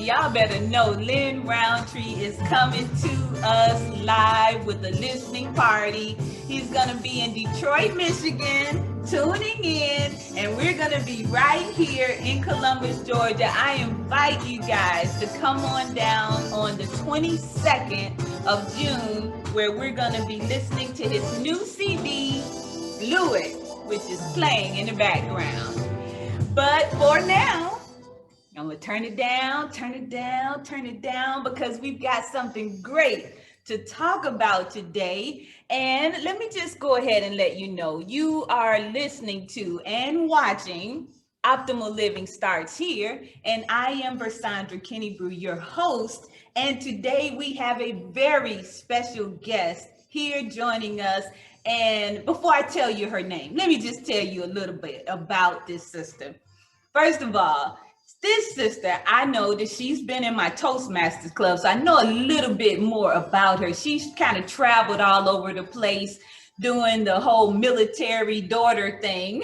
y'all better know Lynn Roundtree is coming to us live with a listening party. He's gonna be in Detroit, Michigan, tuning in, and we're gonna be right here in Columbus, Georgia. I invite you guys to come on down on the 22nd of June, where we're gonna be listening to his new CD, Blew It, which is playing in the background. But for now, I'm gonna turn it down, because we've got something great to talk about today. And let me just go ahead and let you know, you are listening to and watching Optimal Living Starts Here. And I am Versandra Kennebrew, your host. And today we have a very special guest here joining us. And before I tell you her name, let me just tell you a little bit about this sister. First of all, this sister, I know that she's been in my Toastmasters club, so I know a little bit more about her. She's kind of traveled all over the place doing the whole military daughter thing.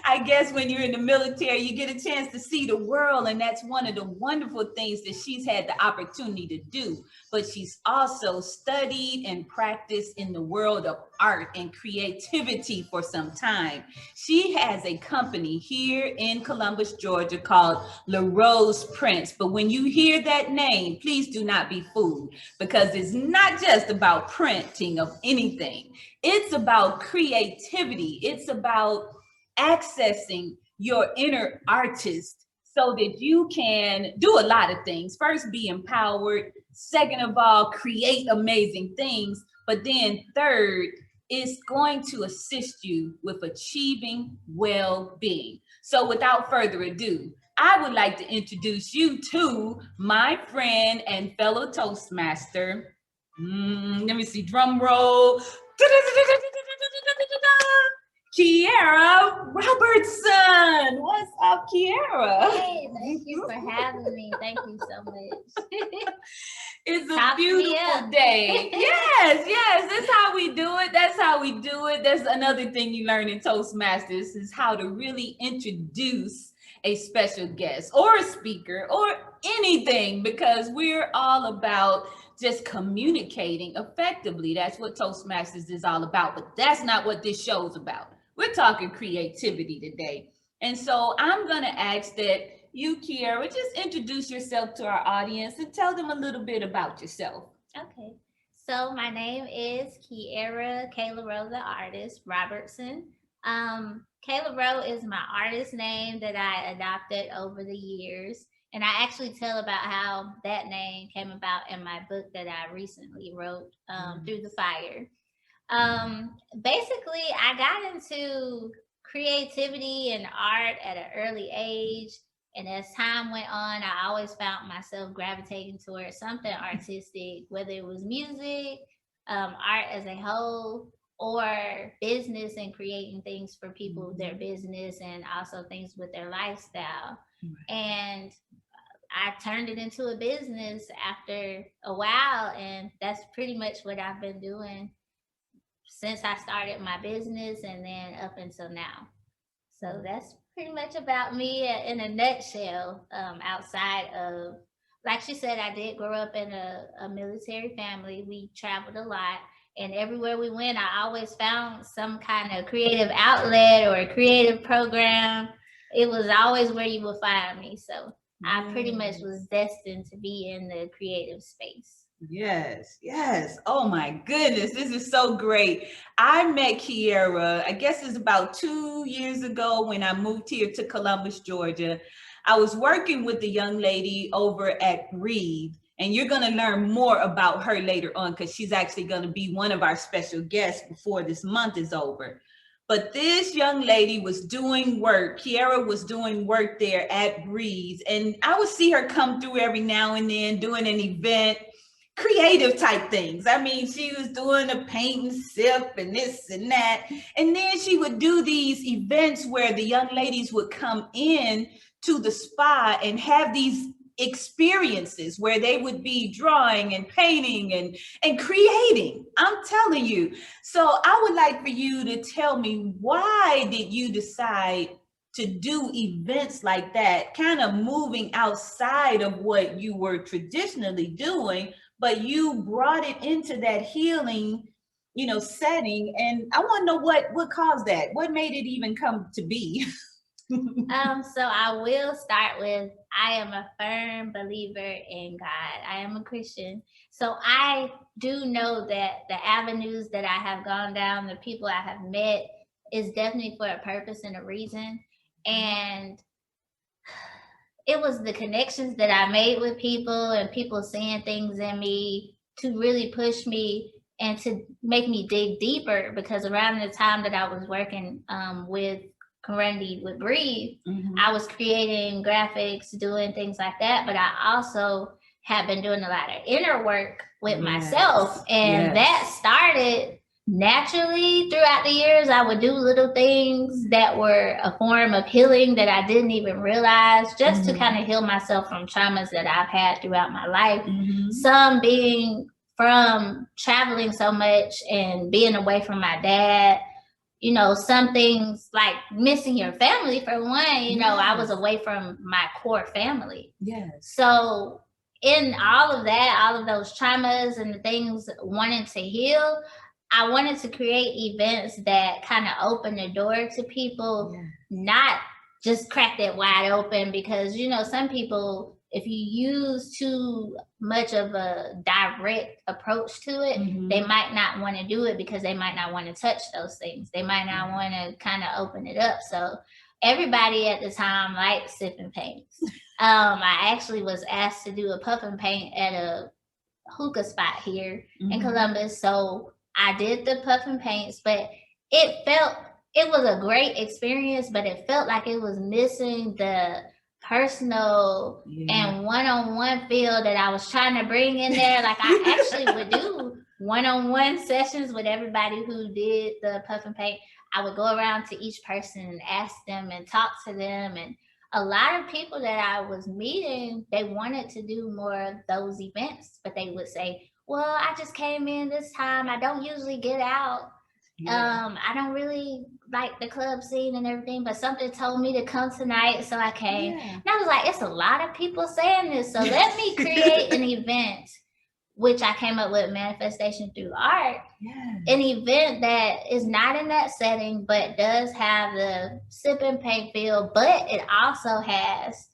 I guess when you're in the military, you get a chance to see the world, and that's one of the wonderful things that she's had the opportunity to do. But she's also studied and practiced in the world of art and creativity for some time. She has a company here in Columbus, Georgia called LaRose Prints. But when you hear that name, please do not be fooled, because it's not just about printing of anything. It's about creativity. It's about accessing your inner artist so that you can do a lot of things. First, be empowered. Second of all, create amazing things. But then third, it's going to assist you with achieving well-being. So without further ado, I would like to introduce you to my friend and fellow Toastmaster. Let me see, drum roll. Kiera Robertson. What's up, Kiera? Hey, thank you for having me. Thank you so much. It's a beautiful day. Yes, that's how we do it. That's another thing you learn in Toastmasters, is how to really introduce a special guest or a speaker or anything, because we're all about just communicating effectively. That's what Toastmasters is all about, but that's not what this show's about. We're talking creativity today. And so I'm going to ask that you, Kiera, just introduce yourself to our audience and tell them a little bit about yourself. Okay. So my name is Kiera LaRose, artist Robertson. LaRose is my artist name that I adopted over the years. And I actually tell about how that name came about in my book that I recently wrote, Through the Fire. Basically, I got into creativity and art at an early age. And as time went on, I always found myself gravitating towards something artistic, whether it was music, art as a whole, or business and creating things for people, their business, and also things with their lifestyle. And I turned it into a business after a while, and that's pretty much what I've been doing since I started my business and then up until now. So that's pretty much about me in a nutshell. Outside of, like she said, I did grow up in a military family. We traveled a lot, and everywhere we went, I always found some kind of creative outlet or a creative program. It was always where you would find me. So I pretty much was destined to be in the creative space. Yes. Oh my goodness, this is so great. I met Kiera, I guess it's about 2 years ago when I moved here to Columbus, Georgia. I was working with a young lady over at Breathe, and you're going to learn more about her later on, because she's actually going to be one of our special guests before this month is over. But this young lady was doing work. Kiera was doing work there at Breeze. And I would see her come through every now and then doing an event, creative type things. I mean, she was doing a paint and sip and this and that. And then she would do these events where the young ladies would come in to the spa and have these experiences where they would be drawing and painting and creating. I'm telling you. So I would like for you to tell me, why did you decide to do events like that, kind of moving outside of what you were traditionally doing, but you brought it into that healing, setting. And I want to know what caused that. What made it even come to be? So I will start with I am a firm believer in God. I am a Christian. So I do know that the avenues that I have gone down, the people I have met, is definitely for a purpose and a reason. And it was the connections that I made with people and people seeing things in me to really push me and to make me dig deeper, because around the time that I was working with Community with Breathe, I was creating graphics, doing things like that, but I also have been doing a lot of inner work with myself, and that started naturally throughout the years. I would do little things that were a form of healing that I didn't even realize, just to kind of heal myself from traumas that I've had throughout my life. Some being from traveling so much and being away from my dad. Some things like missing your family, for one. I was away from my core family. So in all of that, all of those traumas and the things wanting to heal, I wanted to create events that kind of open the door to people, not just crack that wide open, because some people, if you use too much of a direct approach to it, they might not want to do it because they might not want to touch those things. They might not want to kind of open it up. So everybody at the time liked sipping paints. I actually was asked to do a puff and paint at a hookah spot here in Columbus. So I did the puff and paints, but it was a great experience, but it felt like it was missing the personal and one-on-one feel that I was trying to bring in there. Like, I actually would do one-on-one sessions with everybody who did the puff and paint. I would go around to each person and ask them and talk to them. And a lot of people that I was meeting, they wanted to do more of those events, but they would say, well, I just came in this time. I don't usually get out. I don't really like the club scene and everything, but something told me to come tonight, so I came. And I was like, it's a lot of people saying this, so let me create an event, which I came up with, Manifestation Through Art. An event that is not in that setting, but does have the sip and paint feel, but it also has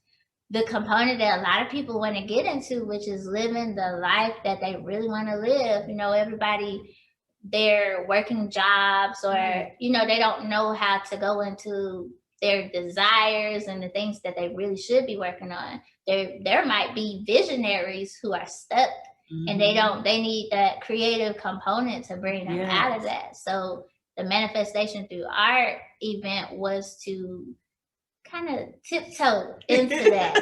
the component that a lot of people want to get into, which is living the life that they really want to live. Everybody, they're working jobs, or they don't know how to go into their desires and the things that they really should be working on. There might be visionaries who are stuck, and they need that creative component to bring them out of that. So the Manifestation Through Art event was to kind of tiptoe into that.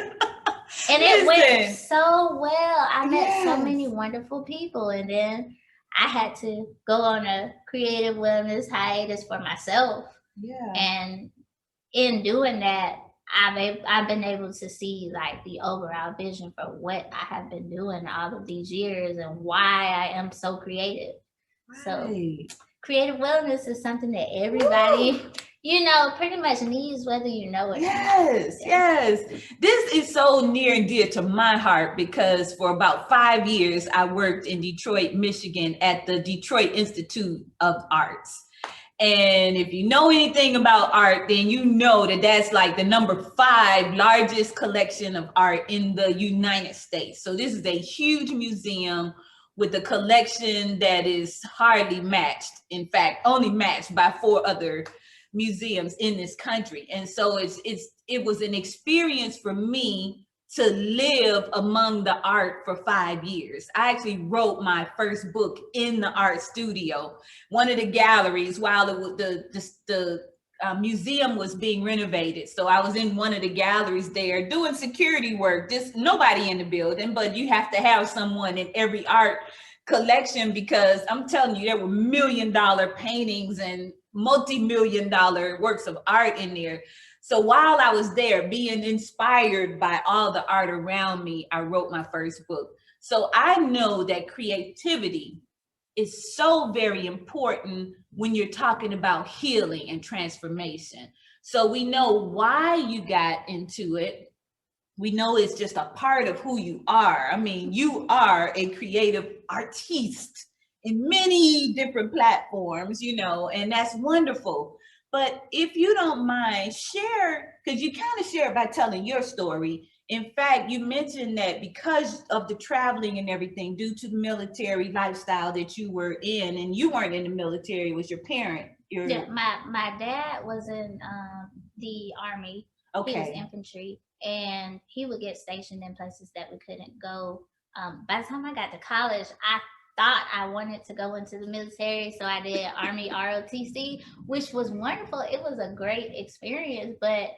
And it went so well. I met so many wonderful people, and then I had to go on a creative wellness hiatus for myself. And in doing that, I've been able to see like the overall vision for what I have been doing all of these years and why I am so creative. So creative wellness is something that everybody pretty much needs, whether you know it. Yes. This is so near and dear to my heart, because for about 5 years, I worked in Detroit, Michigan at the Detroit Institute of Arts. And if you know anything about art, then you know that that's like the number 5 largest collection of art in the United States. So this is a huge museum with a collection that is hardly matched. In fact, only matched by 4 other museums in this country. And so it was an experience for me to live among the art for 5 years. I actually wrote my first book in the art studio, one of the galleries, while the museum was being renovated. So I was in one of the galleries there doing security work, just nobody in the building, but you have to have someone in every art collection, because I'm telling you, there were $1 million paintings and multi-million-dollar works of art in there. So while I was there being inspired by all the art around me, I wrote my first book. So I know that creativity is so very important when you're talking about healing and transformation. So we know why you got into it. We know it's just a part of who you are. I mean, you are a creative artiste in many different platforms, and that's wonderful. But if you don't mind, share, because you kind of share it by telling your story. In fact, you mentioned that because of the traveling and everything, due to the military lifestyle that you were in, and you weren't in the military, it was your parent. Yeah, my dad was in the Army. Okay. He was infantry, and he would get stationed in places that we couldn't go. By the time I got to college, I thought I wanted to go into the military, so I did Army ROTC, which was wonderful. It was a great experience, but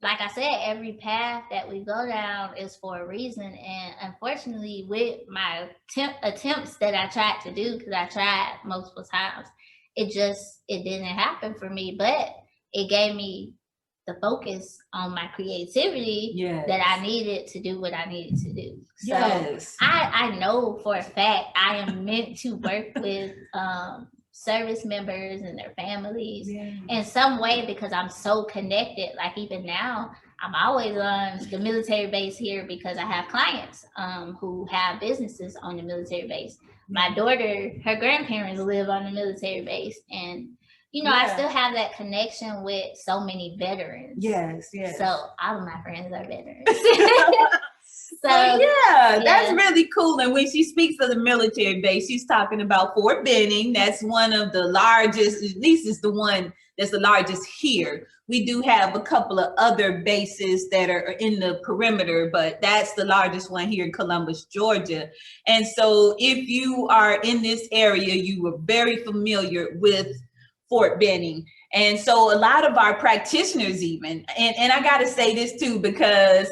like I said, every path that we go down is for a reason. And unfortunately, with my attempts that I tried to do, because I tried multiple times, it didn't happen for me. But it gave me the focus on my creativity that I needed to do what I needed to do. So I know for a fact I am meant to work with service members and their families in some way, because I'm so connected. Like even now, I'm always on the military base here because I have clients who have businesses on the military base. My daughter, her grandparents live on the military base, and I still have that connection with so many veterans. Yes. So all of my friends are veterans. So that's really cool. And when she speaks of the military base, she's talking about Fort Benning. That's one of the largest, at least it's the one that's the largest here. We do have a couple of other bases that are in the perimeter, but that's the largest one here in Columbus, Georgia. And so if you are in this area, you are very familiar with Fort Benning. And so a lot of our practitioners even, and I got to say this too, because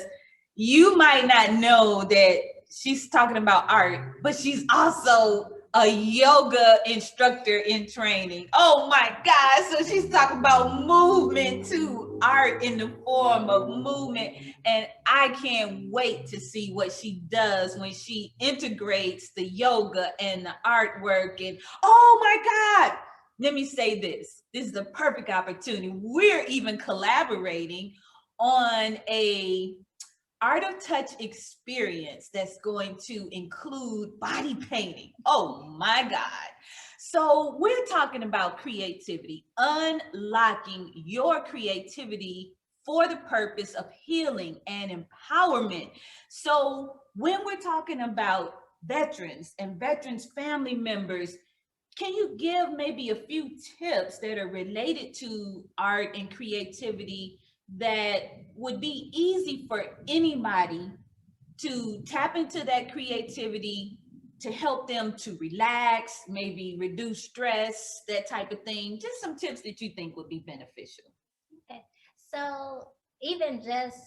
you might not know that she's talking about art, but she's also a yoga instructor in training. Oh my God. So she's talking about movement too, art in the form of movement. And I can't wait to see what she does when she integrates the yoga and the artwork. And oh my God, let me say this. This is a perfect opportunity. We're even collaborating on a art of touch experience that's going to include body painting. Oh my God. So we're talking about creativity, unlocking your creativity for the purpose of healing and empowerment. So when we're talking about veterans and veterans family members, can you give maybe a few tips that are related to art and creativity that would be easy for anybody to tap into that creativity to help them to relax, maybe reduce stress, that type of thing? Just some tips that you think would be beneficial. Okay. So even just,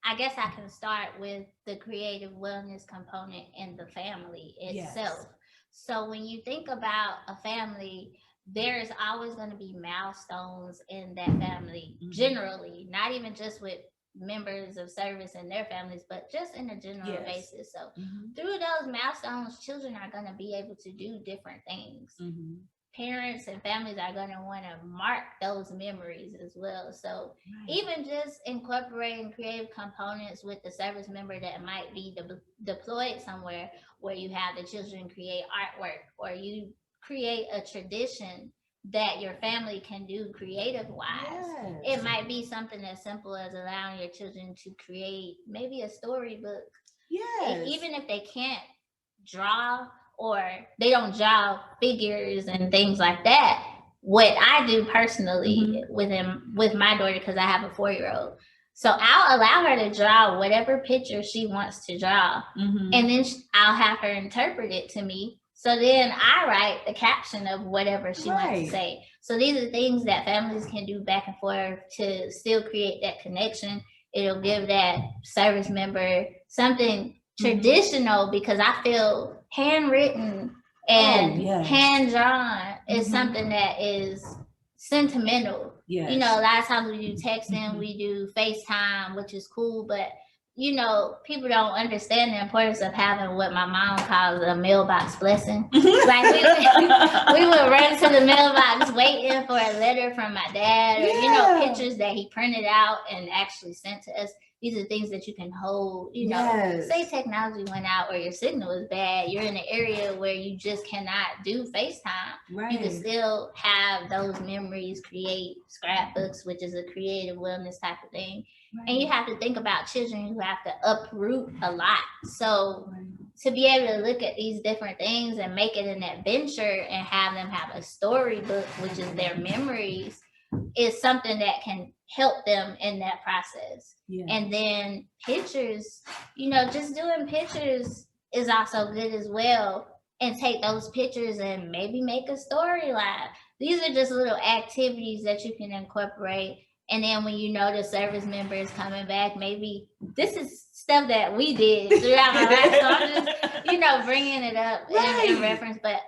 I guess I can start with the creative wellness component in the family itself. So when you think about a family, there's always going to be milestones in that family, generally, not even just with members of service and their families, but just in a general basis. So through those milestones, children are going to be able to do different things. Parents and families are going to want to mark those memories as well. So even just incorporating creative components with the service member that might be deployed somewhere, where you have the children create artwork, or you create a tradition that your family can do creative wise. It might be something as simple as allowing your children to create maybe a storybook. Even if they can't draw, or they don't draw figures and things like that. What I do personally with my daughter, because I have a 4-year-old, so I'll allow her to draw whatever picture she wants to draw, and then I'll have her interpret it to me. So then I write the caption of whatever she wants to say. So these are things that families can do back and forth to still create that connection. It'll give that service member something traditional, because I feel handwritten and hand-drawn is something that is sentimental. A lot of times we do texting, we do FaceTime, which is cool, but you know, people don't understand the importance of having what my mom calls a mailbox blessing. Like we would run to the mailbox waiting for a letter from my dad, or you know, pictures that he printed out and actually sent to us. These are things that you can hold. You know, say technology went out or your signal is bad, you're in an area where you just cannot do FaceTime. Right. You can still have those memories, create scrapbooks, which is a creative wellness type of thing. Right. And you have to think about children who have to uproot a lot. So to be able to look at these different things and make it an adventure and have them have a storybook, which is their memories, is something that can help them in that process. Yeah. And then pictures, you know, just doing pictures is also good as well. And take those pictures and maybe make a storyline. These are just little activities that you can incorporate. And then when you know the service member is coming back, maybe this is stuff that we did throughout my life. So I'm just, you know, bringing it up in reference. But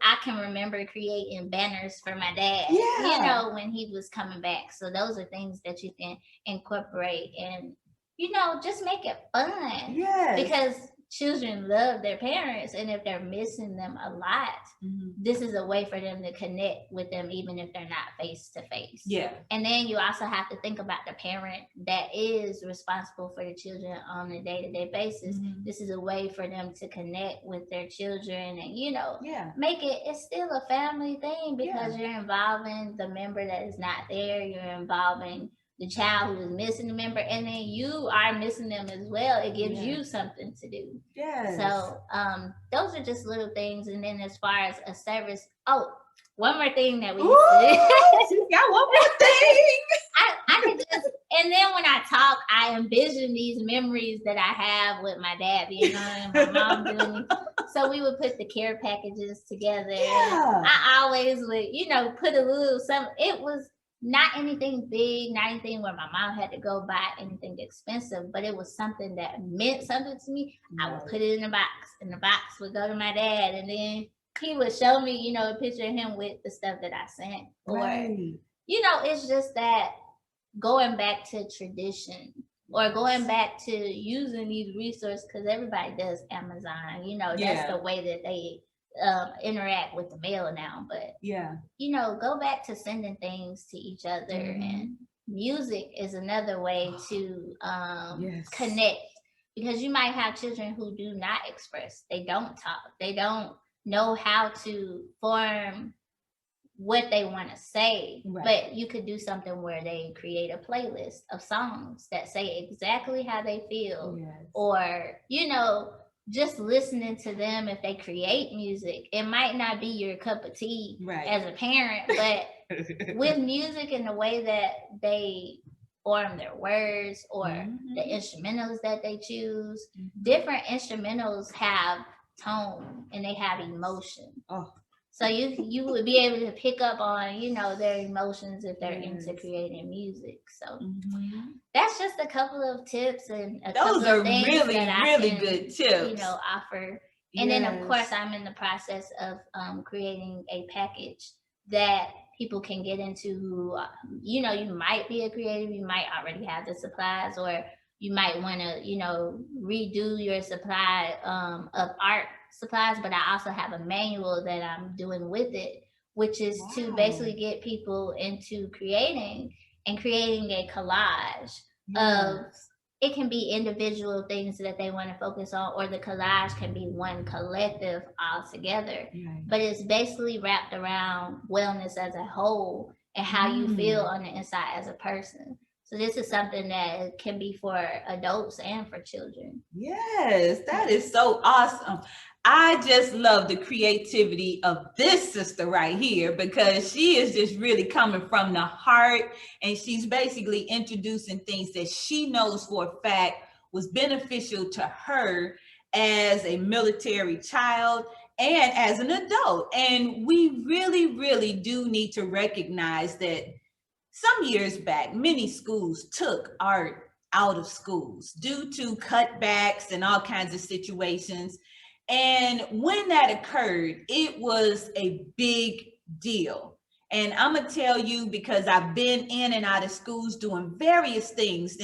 I can remember creating banners for my dad, you know, when he was coming back. So those are things that you can incorporate and, you know, just make it fun. Yes. Because children love their parents, and if they're missing them a lot, this is a way for them to connect with them even if they're not face to face. Yeah. And then you also have to think about the parent that is responsible for the children on a day-to-day basis. This is a way for them to connect with their children and, you know, make it's still a family thing, because you're involving the member that is not there, you're involving the child who is missing a member, and then you are missing them as well. It gives you something to do. Yes. So those are just little things. And then as far as a service, one more thing that we used to do. Got one more thing. I could just, and then when I talk, I envision these memories that I have with my dad being on and my mom doing. So we would put the care packages together. Yeah. I always would, you know, put a little something. It was not anything big, not anything where my mom had to go buy anything expensive, but it was something that meant something to me. Right. I would put it in a box, and the box would go to my dad, and then he would show me, you know, a picture of him with the stuff that I sent. Or, you know, it's just that going back to tradition or going back to using these resources, because everybody does Amazon, you know, that's the way that they interact with the mail now. But you know, go back to sending things to each other. And music is another way to connect, because you might have children who do not express, they don't talk, they don't know how to form what they want to say. But you could do something where they create a playlist of songs that say exactly how they feel. Or, you know, just listening to them. If they create music, it might not be your cup of tea as a parent, but with music and the way that they form their words, or the instrumentals that they choose, different instrumentals have tone and they have emotion. So you would be able to pick up on, you know, their emotions if they're into creating music. So that's just a couple of tips and those are really, really good tips. You know, offer. And then of course I'm in the process of creating a package that people can get into who, you know, you might be a creative, you might already have the supplies, or you might want to, you know, redo your supply of art supplies. But I also have a manual that I'm doing with it, which is to basically get people into creating a collage of, it can be individual things that they want to focus on, or the collage can be one collective all together. But it's basically wrapped around wellness as a whole and how you feel on the inside as a person. So this is something that can be for adults and for children. Yes, that is so awesome. I just love the creativity of this sister right here, because she is just really coming from the heart, and she's basically introducing things that she knows for a fact was beneficial to her as a military child and as an adult. And we really, really do need to recognize that some years back, many schools took art out of schools due to cutbacks and all kinds of situations. And when that occurred, it was a big deal. And I'm going to tell you, because I've been in and out of schools doing various things,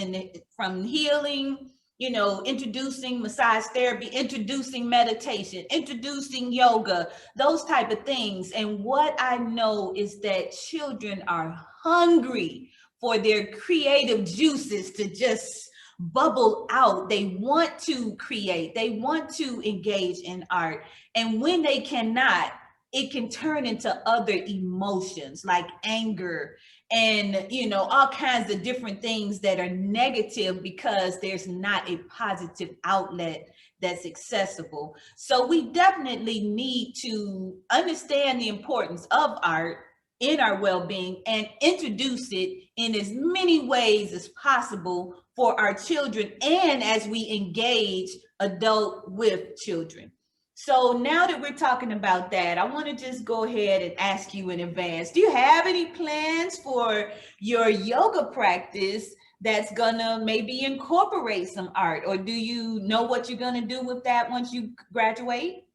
from healing introducing massage therapy, introducing meditation, introducing yoga, those type of things. And what I know is that children are hungry for their creative juices to just bubble out. They want to create, they want to engage in art. And when they cannot, it can turn into other emotions like anger and all kinds of different things that are negative because there's not a positive outlet that's accessible. So we definitely need to understand the importance of art in our well-being and introduce it in as many ways as possible for our children and as we engage adult with children. So now that we're talking about that, I want to just go ahead and ask you in advance, do you have any plans for your yoga practice that's gonna maybe incorporate some art, or do you know what you're gonna do with that once you graduate?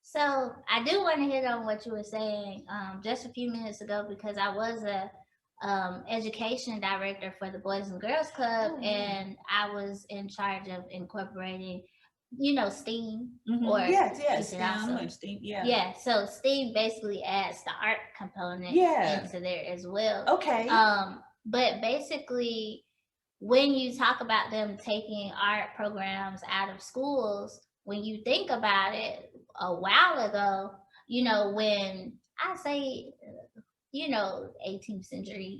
So I do want to hit on what you were saying just a few minutes ago, because I was a education director for the Boys and Girls Club, and I was in charge of incorporating, STEAM or Yes, teaching also. STEM, STEM, yeah. Yeah, so STEAM basically adds the art component into there as well. Okay. But basically, when you talk about them taking art programs out of schools, when you think about it, a while ago, when I say, 18th century,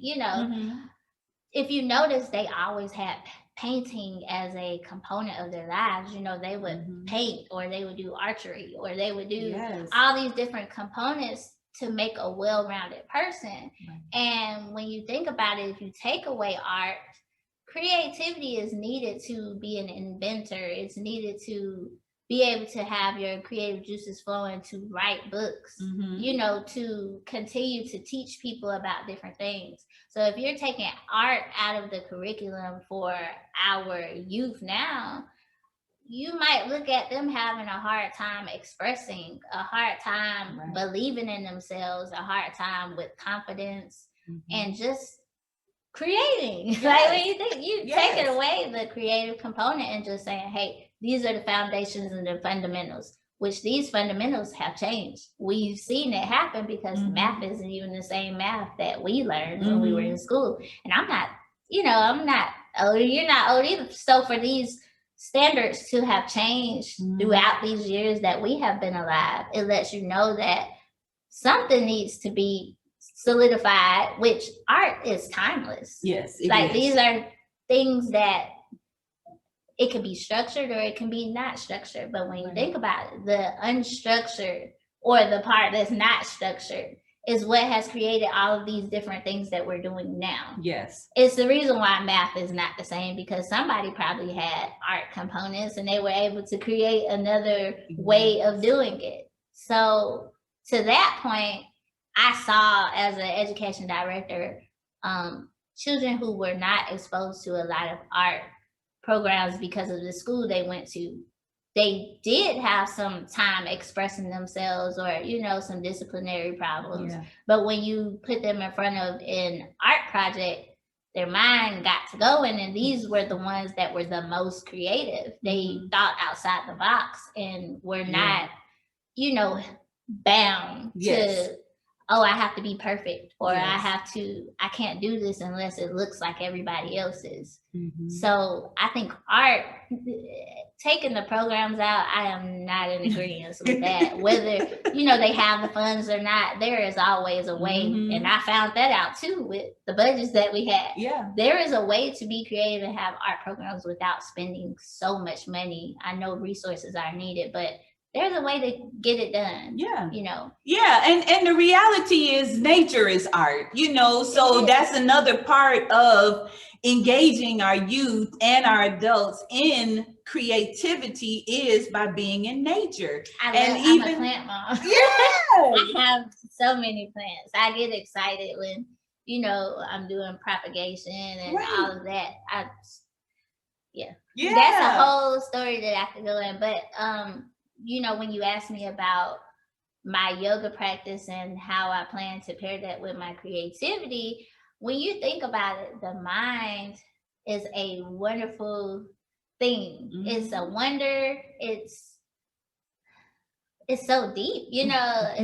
if you notice, they always had painting as a component of their lives. They would paint, or they would do archery, or they would do all these different components to make a well-rounded person. And when you think about it, if you take away art, creativity is needed to be an inventor. It's needed to be able to have your creative juices flowing, to write books, to continue to teach people about different things. So if you're taking art out of the curriculum for our youth now, you might look at them having a hard time expressing, a hard time believing in themselves, a hard time with confidence, and just creating. Like when you think taking away the creative component and just saying, hey, these are the foundations and the fundamentals, which these fundamentals have changed. We've seen it happen because math isn't even the same math that we learned when we were in school. And I'm not old, you're not old either. So for these standards to have changed throughout these years that we have been alive, it lets you know that something needs to be solidified, which art is timeless. Yes, these are things that it can be structured or it can be not structured. But when you think about it, the unstructured, or the part that's not structured, is what has created all of these different things that we're doing now. Yes. It's the reason why math is not the same, because somebody probably had art components and they were able to create another way of doing it. So to that point, I saw, as an education director, children who were not exposed to a lot of art programs because of the school they went to. They did have some time expressing themselves, or some disciplinary problems. But when you put them in front of an art project, their mind got to going, and these were the ones that were the most creative. They thought outside the box and were not bound to, oh, I have to be perfect, or I can't do this unless it looks like everybody else's. So I think art, taking the programs out, I am not in agreement with that. Whether, they have the funds or not, there is always a way. And I found that out too with the budgets that we had. There is a way to be creative and have art programs without spending so much money. I know resources are needed, but there's a way to get it done. And the reality is nature is art, so that's another part of engaging our youth and our adults in creativity, is by being in nature. I'm a plant mom. I have so many plants. I get excited when I'm doing propagation and all of that. That's a whole story that I could go in. But when you asked me about my yoga practice and how I plan to pair that with my creativity, when you think about it, the mind is a wonderful thing. Mhm. It's a wonder. It's so deep, you know.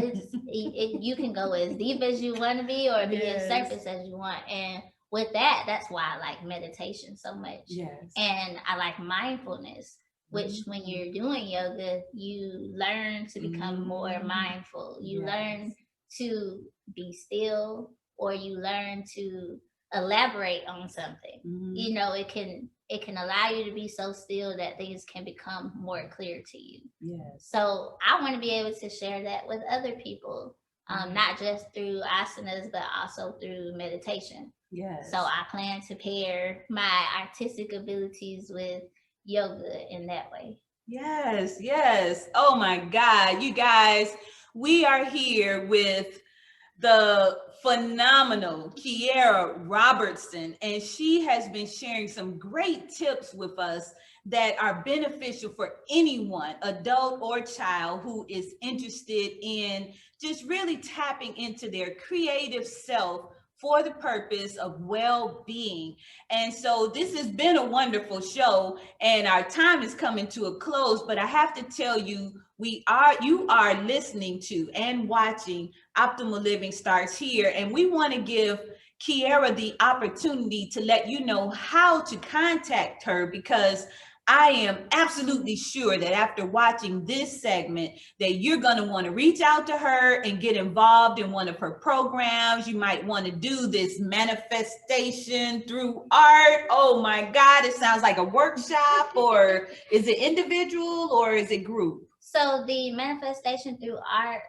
You can go as deep as you want to be, or be as Yes. surface as you want. And with that, that's why I like meditation so much. Yes. And I like mindfulness, which when Mhm. you're doing yoga, you learn to become more Mhm. mindful. You Yes. learn to be still, or you learn to elaborate on something. Mhm. You know, it can allow you to be so still that things can become more clear to you. Yes. So I want to be able to share that with other people, not just through asanas, but also through meditation. Yes. So I plan to pair my artistic abilities with yoga in that way. Yes, yes. Oh my God, you guys, we are here with the phenomenal Kiera Robertson, and she has been sharing some great tips with us that are beneficial for anyone, adult or child, who is interested in just really tapping into their creative self for the purpose of well-being. And so this has been a wonderful show, and our time is coming to a close, but I have to tell you, you are listening to and watching Optimal Living Starts Here, and we want to give Kiera the opportunity to let you know how to contact her, because I am absolutely sure that after watching this segment that you're going to want to reach out to her and get involved in one of her programs. You might want to do this manifestation through art. Oh my God, it sounds like a workshop, or is it individual or is it group? So the manifestation through art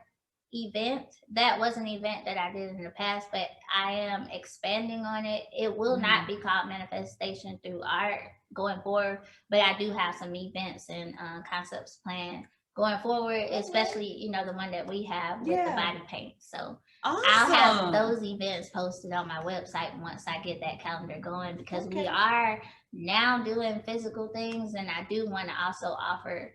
event, that was an event that I did in the past, but I am expanding on it. It will not be called manifestation through art going forward, but I do have some events and concepts planned going forward, especially, you know, the one that we have with the body paint. So I'll have those events posted on my website once I get that calendar going, because we are now doing physical things, and I do want to also offer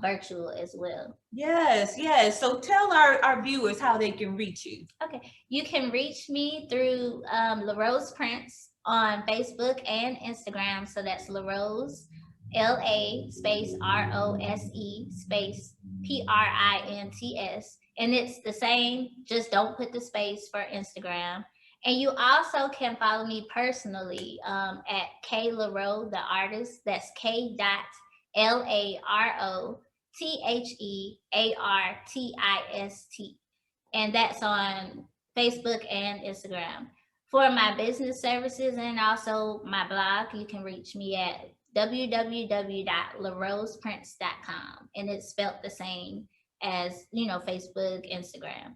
virtual as well. Yes, yes. So tell our viewers how they can reach you. Okay, you can reach me through LaRose Prince on Facebook and Instagram. So that's LaRose, LaRose_PRINTS. And it's the same, just don't put the space for Instagram. And you also can follow me personally at K LaRose, the artist. That's KLaRoTheartist. And that's on Facebook and Instagram. For my business services and also my blog, you can reach me at www.laroseprince.com, and it's spelled the same as, you know, Facebook, Instagram.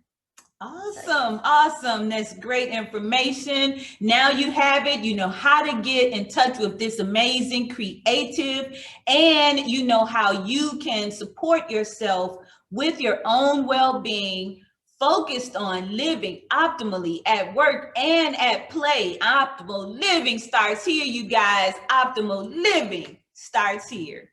Awesome, awesome. That's great information. Now you have it. You know how to get in touch with this amazing creative, and you know how you can support yourself with your own well-being, focused on living optimally at work and at play. Optimal living starts here, you guys. Optimal living starts here.